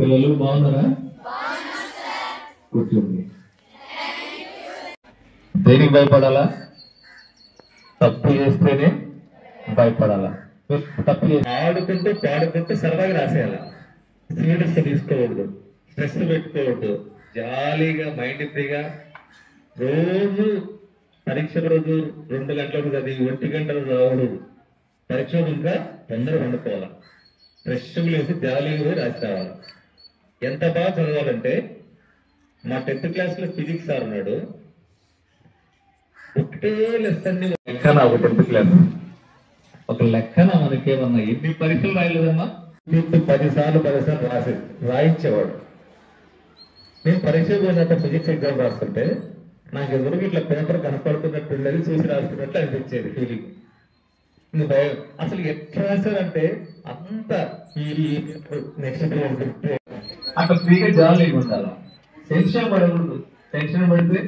పిల్లలు బాగున్నారా? కూర్చోండి. దేనికి భయపడాలా? తప్పు చేస్తేనే భయపడాలా? తప్పు ఆడుకుంటూ పాడుకుంటూ సరదాగా రాసేయాలా. సీరియస్ తీసుకోవద్దు, స్ట్రెస్ పెట్టుకోవద్దు, జాలీగా మైండ్ ఫ్రీగా. రోజు పరీక్ష రోజు 2 గంటలకు చదివి 1 గంటలు రావడు. పరీక్ష ఇంకా తొందరగా వండుకోవాలా. ఫ్రెష్గా వేసి జాలీగా రాసి రావాలి. ఎంత బాగా చదవాలంటే మా 10th క్లాస్ లో ఫిజిక్స్ సార్ ఉన్నాడు. ఒకటే లెక్కని లెక్కన ఒక 10th క్లాస్ ఒక లెక్కన మనకేమన్నా ఎన్ని పరీక్షలు రాయలేదమ్మా? 10 సార్లు రాయించేవాడు. నేను పరీక్ష పోయినట్టు ఫిజిక్స్ ఎగ్జామ్ రాస్తుంటే నాకు ఎదురుగా ఇట్లా పేపర్ కనపడుతున్నట్టు ఉండేది, చూసి రాస్తున్నట్టు అనిపించేది ఫీలింగ్. అసలు ఎట్లా రాశారంటే అంత నెక్స్ట్ అట్లా ఫ్రీగా జాలీగా ఉండాలి. టెన్షన్ పడకూడదు. టెన్షన్ పడితే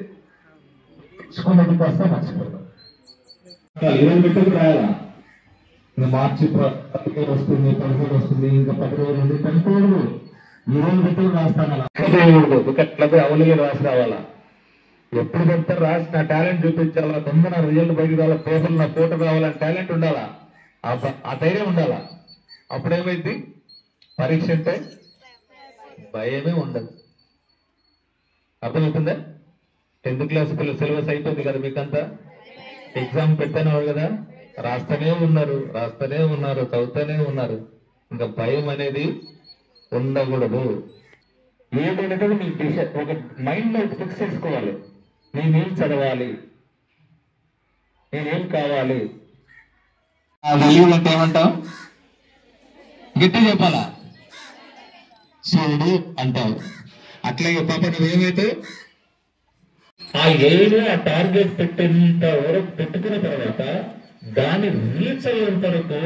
స్కూల్కి వస్తా మర్చిపోతాం. 20 బిట్టుకు రాయాలా? మార్చి 15 వస్తుంది, 15 వస్తుంది, ఇంకా 10 రోజులు ఉంది, 10 రోజులు 20 బిట్టుకు రాస్తాను. అట్లా అవలీలు రాసి రావాలా. ఎప్పుడు చెప్తారు రాసి నా టాలెంట్ చూపించాలా, తొందర రిజల్ట్ బయటకు రావాలా, పేపర్ నా ఫోటో రావాలని టాలెంట్ ఉండాలా, ఆ ధైర్యం ఉండాలా. అప్పుడేమైంది? పరీక్ష అంటే భయమే ఉండదు. అర్థమవుతుందా? 10th క్లాస్ పిల్లలు సిలబస్ అయిపోయింది కదా, మీకంతా ఎగ్జామ్ పెట్టాను కదా, రాస్తూనే ఉన్నారు, చదువుతూనే ఉన్నారు. ఇంకా భయం అనేది ఉండకూడదు. ఏదైనా మీకు ఒక మైండ్ లో ఫిక్స్ చేసుకోవాలి. నేనేం చదవాలి, నేనేం కావాలి. ఆ వాల్యూలు అంటే ఏమంటాం? గట్టి చెప్పాలా? చూడు అంటావు. అట్లాగే పాప నువ్వేమైతే ఆ ఏదో ఆ టార్గెట్ పెట్టేంత వరకు పెట్టుకున్న తర్వాత దాన్ని రీచ్ అయ్యేంత వరకు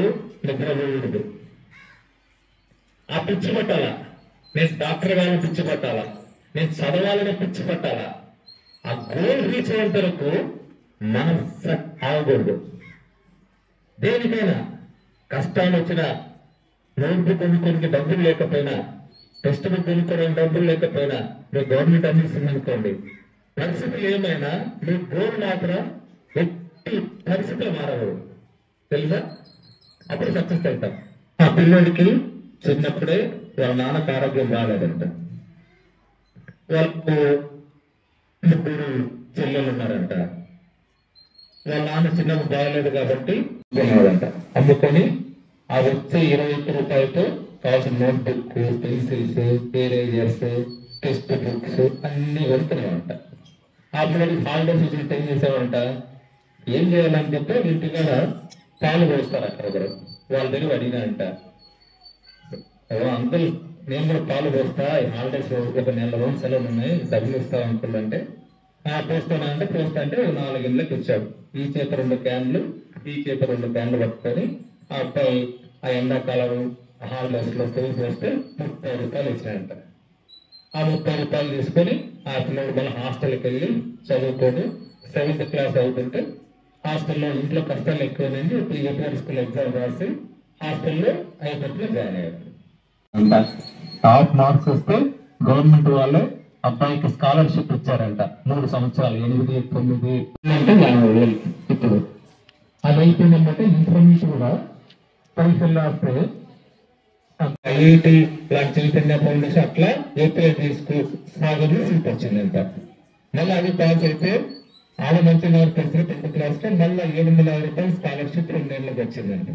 నిద్రపోకూడదు. ఆ పిచ్చి పట్టాలా, నేను డాక్టర్ గారిని పిచ్చి పట్టాలా, నేను చదవాలని పిచ్చి పట్టాలా. ఆ గోల్ రీచ్ అయ్యేంత వరకు మనం ఆగకూడదు. దేనికైనా కష్టాలు వచ్చినా, నోట్బుక్ కొనుక్కోనికి డబ్బులు లేకపోయినా, టెక్స్ట్ బుక్ కొనుక్కోవడానికి డబ్బులు లేకపోయినా, మీరు గవర్నమెంట్ అందిస్తుంది అనుకోండి, పరిస్థితులు ఏమైనా మీ గోల్ మాత్రం ఎట్టి పరిస్థితులు మారవు. తెలుసా? అప్పుడు సక్సెస్ అవుతాం. ఆ పిల్లడికి చిన్నప్పుడే వాళ్ళ నాన్నకు ఆరోగ్యం బాగాలేదంట. వాళ్ళకు 3 చెల్లెలు ఉన్నారంట. వాళ్ళ నాన్న చిన్నప్పుడు బాగలేదు కాబట్టి కొన్నాడంట. అమ్ముకొని ఆ వచ్చే 21 రూపాయలతో కావాల్సిన notebook, pencils, erasers, text books అన్ని కొనుక్కునేవంట. ఆ పిల్లలకి హాలిడేస్ వచ్చినట్టు ఏం చేసేవాడంట, ఏం చేయాలని చెప్పి ఇంటికాడ పాలు పోస్తారు. అక్కడ ఒకరు వాళ్ళ దగ్గర అడిగినారంట, అంకుల్ నేను కూడా పాలు పోస్తా, హాలిడేస్ ఒక 1 నెల రోజులు సెలవులు ఉన్నాయి, డబ్బులు ఇస్తావు అంకుల్ అంటే, పోస్తా అంటే 4 గిన్నెలకు ఇచ్చాడు. ఈ చేత 2 క్యాన్లు, ఈ చేత 2 క్యాన్లు పట్టుకొని ఆ అబ్బాయి ఆ ఎండాకాలం హాలిడేస్ లో పోస్తే 30 రూపాయలు ఇచ్చినాయంట. ఆ 30 రూపాయలు తీసుకొని ఆ పిల్లడు మళ్ళీ హాస్టల్కి వెళ్ళి చదువుకోడు. 7th క్లాస్ అవుతుంటే హాస్టల్లో ఇంట్లో కష్టాలు ఎక్కువైంది. ఏపీఆర్ స్కూల్ ఎగ్జామ్ రాసి హాస్టల్లో అయిపోతే జాయిన్ అయ్యారు. టాప్ మార్క్స్ వస్తే గవర్నమెంట్ వాళ్ళే అబ్బాయికి స్కాలర్షిప్ ఇచ్చారంట. 3 సంవత్సరాలు 8, 9 అంటే 50,000. ఇప్పుడు అది అయిపోయిందంటే ఇన్ఫర్మేషన్ కూడా పరీక్షలు రాస్తే ఐఐటి లాంటి చైతన్య ఫౌండేషన్ అట్లా ఏపీఐ స్కూల్ సాగర్లో సీట్ వచ్చిందంట. మళ్ళీ అది పాస్ అయితే ఆడ మంచి మార్క్ వచ్చిన 10th క్లాస్ లో మళ్ళీ 7,000 రూపాయలు స్కాలర్షిప్ 2 నెలలకు వచ్చిందంట.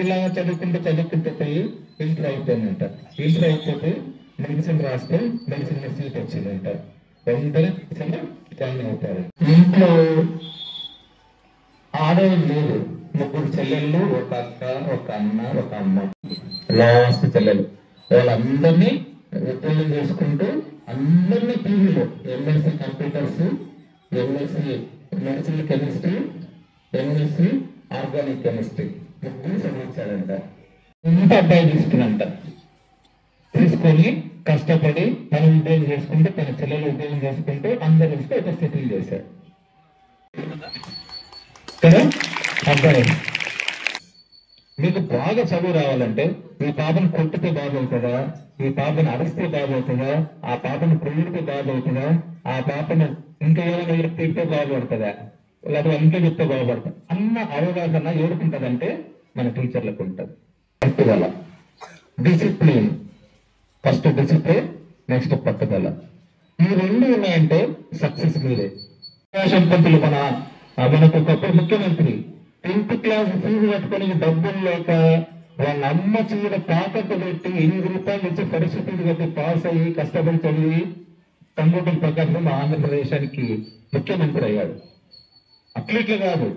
ఇలా చదువుకుంటూ పోయి ఇంటర్ అయిపోయిందంట. ఇంటర్ అయిపోతే మెడిసిన్ రాస్తే మెడిసిన్ సీట్ వచ్చిందంట. అందరూ జాయిన్ అవుతారు. ఇంట్లో ఆడవాళ్ళు లేదు, 3 చెల్లెళ్ళు, ఒక అక్క, ఒక అన్న, ఒక అమ్మ, లాస్ట్ చెల్లెలు. వాళ్ళందరినీ ఉద్యోగం చేసుకుంటూ అందరినీ టీవీలో MSc computers, MSc medicine chemistry, MSc organic chemistry 3 చదివించాడంట. ఇంత అబ్బాయి తీసుకున్నంట. తీసుకొని కష్టపడి తన ఉద్యోగం చేసుకుంటూ, తన చెల్లెలు ఉద్యోగం చేసుకుంటూ అందరూ ఒక సెటిల్ చేశాడు కదా అబ్బాయి. మీకు బాగా చదువు రావాలంటే ఈ పాపను కొట్టితే బాగవుతుందా, ఈ పాపను అరిస్తే బాగవుతుందా, ఆ పాపను పొగిడితే బాగవుతుందా, ఆ పాపను ఇంకా ఏమైనా తిడితే బాగుపడుతుందా, లేకపోతే ఇంకా చెప్తే బాగుపడతా అన్న అవగాహన ఎవరుకుంటుందంటే మన టీచర్లకు ఉంటుంది. పట్టుదల, డిసిప్లిన్. ఫస్ట్ డిసిప్లిన్, నెక్స్ట్ పట్టుదల. ఈ రెండు ఉన్నాయంటే సక్సెస్ మీరే. పంతులు మనకు ఒకప్పుడు ముఖ్యమంత్రి 10th క్లాస్ ఫీజు కట్టుకుని డబ్బులు లేక వాళ్ళ అమ్మ చీర తాకట్టు పెట్టి 8 రూపాయలు ఇచ్చి పరిస్థితులు కట్టి పాస్ అయ్యి కష్టపడి చదివి కంప్యూటర్ ప్రకారం మా ఆంధ్రప్రదేశానికి ముఖ్యమంత్రి అయ్యాడు. అట్లెట్లా కాదు,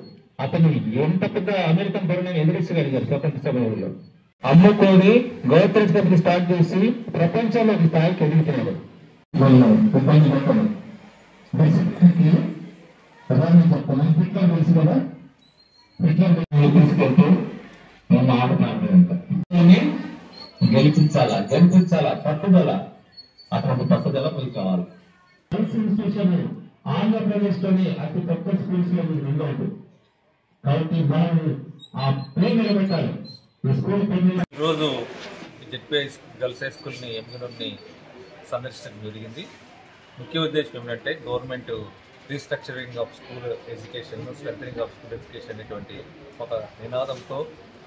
అతను ఎంత పెద్ద అమెరికన్ ధోరణిని ఎదిరించగలిగారు స్వతంత్ర సమయంలో. అమ్ముకొని గోత్రేజ్ కంపెనీ స్టార్ట్ చేసి ప్రపంచంలో ఒక స్థాయికి ఎదుగుతున్నాడు. ఇబ్బంది పడతాను హిట్లర్ తెలుసు కదా, హిట్లర్ తీసుకెళ్తూ మొన్న ఆడుతున్నాడు. గెలిపించాలా పట్టుదల, అటువంటి పట్టుదల మీకు కావాలి. ఇన్స్టిట్యూషన్ ఆంధ్రప్రదేశ్ లోని అతి పెద్ద స్కూల్స్ లో మీరు ఉండవు కాబట్టి మనం ఆ ప్రేమ నిలబెట్టాలి. ఈరోజు జెడ్పీ గర్ల్స్ హై స్కూల్ని ఎమ్మిగనూరుని సందర్శించడం జరిగింది. ముఖ్య ఉద్దేశం ఏమిటంటే government restructuring of school education, strengthening of school education అనేటువంటి ఒక నినాదంతో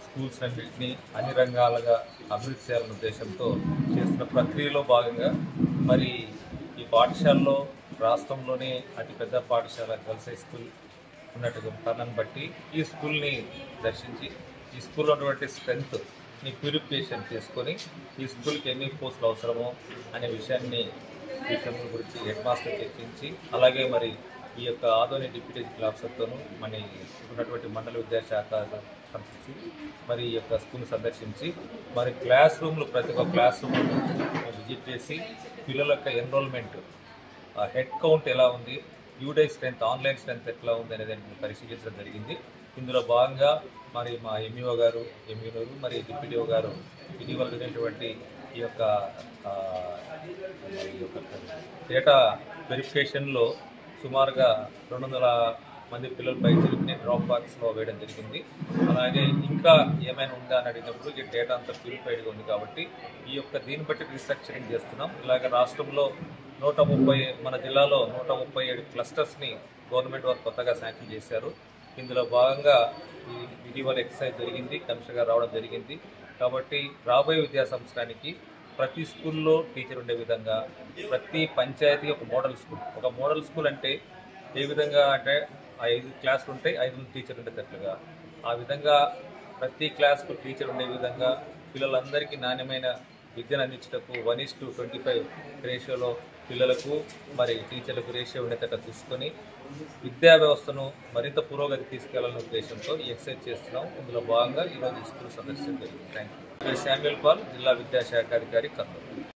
స్కూల్స్ అన్నింటినీ అన్ని రంగాలుగా అభివృద్ధి చేయాలనే ఉద్దేశంతో చేస్తున్న ప్రక్రియలో భాగంగా మరి ఈ పాఠశాలలో రాష్ట్రంలోనే అతిపెద్ద పాఠశాల గర్ల్స్ హై స్కూల్ ఉన్నట్టుగా కారణాన్ని బట్టి ఈ స్కూల్ని దర్శించి ఈ స్కూల్లో ఉన్నటువంటి స్ట్రెంత్ని ప్యూరిఫికేషన్ చేసుకొని ఈ స్కూల్కి ఎన్ని పోస్టులు అవసరమో అనే విషయం గురించి హెడ్ మాస్టర్ చర్చించి, అలాగే మరి ఈ యొక్క ఆదోని డిప్యూటీ ఎగ్జిక్యూటివ్ ఆఫీసర్తోనూ మన ఉన్నటువంటి మండల విద్యాశాఖ సందర్శించి మరి ఈ యొక్క స్కూల్ని సందర్శించి మరి క్లాస్ రూమ్లు ప్రతి ఒక్క క్లాస్ రూమ్ విజిట్ చేసి పిల్లల యొక్క ఎన్రోల్మెంట్, హెడ్ కౌంట్ ఎలా ఉంది, యూడై స్ట్రెంత్, ఆన్లైన్ స్ట్రెంత్ ఎట్లా ఉంది అనేది పరిశీలించడం జరిగింది. ఇందులో భాగంగా మరి మా ఎంఈఓ గారు ఎమ్మిగనూరు, మరి డిప్యూటీఓ గారు ఇటీవల జరిగినటువంటి ఈ యొక్క డేటా వెరిఫికేషన్లో సుమారుగా 200 మంది పిల్లలపై జరిగిన డ్రాప్ బాక్స్లో వేయడం జరిగింది. అలాగే ఇంకా ఏమైనా ఉందా అని అడిగినప్పుడు ఈ డేటా అంతా ప్యూరిఫైడ్గా ఉంది కాబట్టి ఈ యొక్క దీన్ని బట్టి రీస్ట్రక్చరింగ్ చేస్తున్నాం. ఇలాగ రాష్ట్రంలో 130, మన జిల్లాలో 137 క్లస్టర్స్ని గవర్నమెంట్ వారు కొత్తగా శాంక్షన్ చేశారు. ఇందులో భాగంగా ఇటీవల ఎక్సర్సైజ్ జరిగింది, కమిషనర్ గారు రావడం జరిగింది. కాబట్టి రాబోయే విద్యా సంవత్సరానికి ప్రతి స్కూల్లో టీచర్ ఉండే విధంగా, ప్రతి పంచాయతీ ఒక మోడల్ స్కూల్ అంటే ఏ విధంగా అంటే 5 క్లాసులు ఉంటాయి, 5 టీచర్ ఉండేటట్లుగా ఆ విధంగా ప్రతి క్లాస్కు టీచర్ ఉండే విధంగా పిల్లలందరికీ నాణ్యమైన విద్యను అందించటకు 1:25 రేషియోలో పిల్లలకు మరి టీచర్లకు రేషియో ఉండేటట్టు తీసుకొని విద్యా వ్యవస్థను మరింత పురోగతి తీసుకెళ్లాలనే ఉద్దేశంతో ఈ ఎక్సర్సైజ్ చేస్తున్నాం. ఇందులో భాగంగా ఈరోజు స్కూల్ సందర్శించడం జరిగింది. Thank you. శామ్యూల్ పాల్, జిల్లా విద్యాశాఖ అధికారి, కర్నూలు.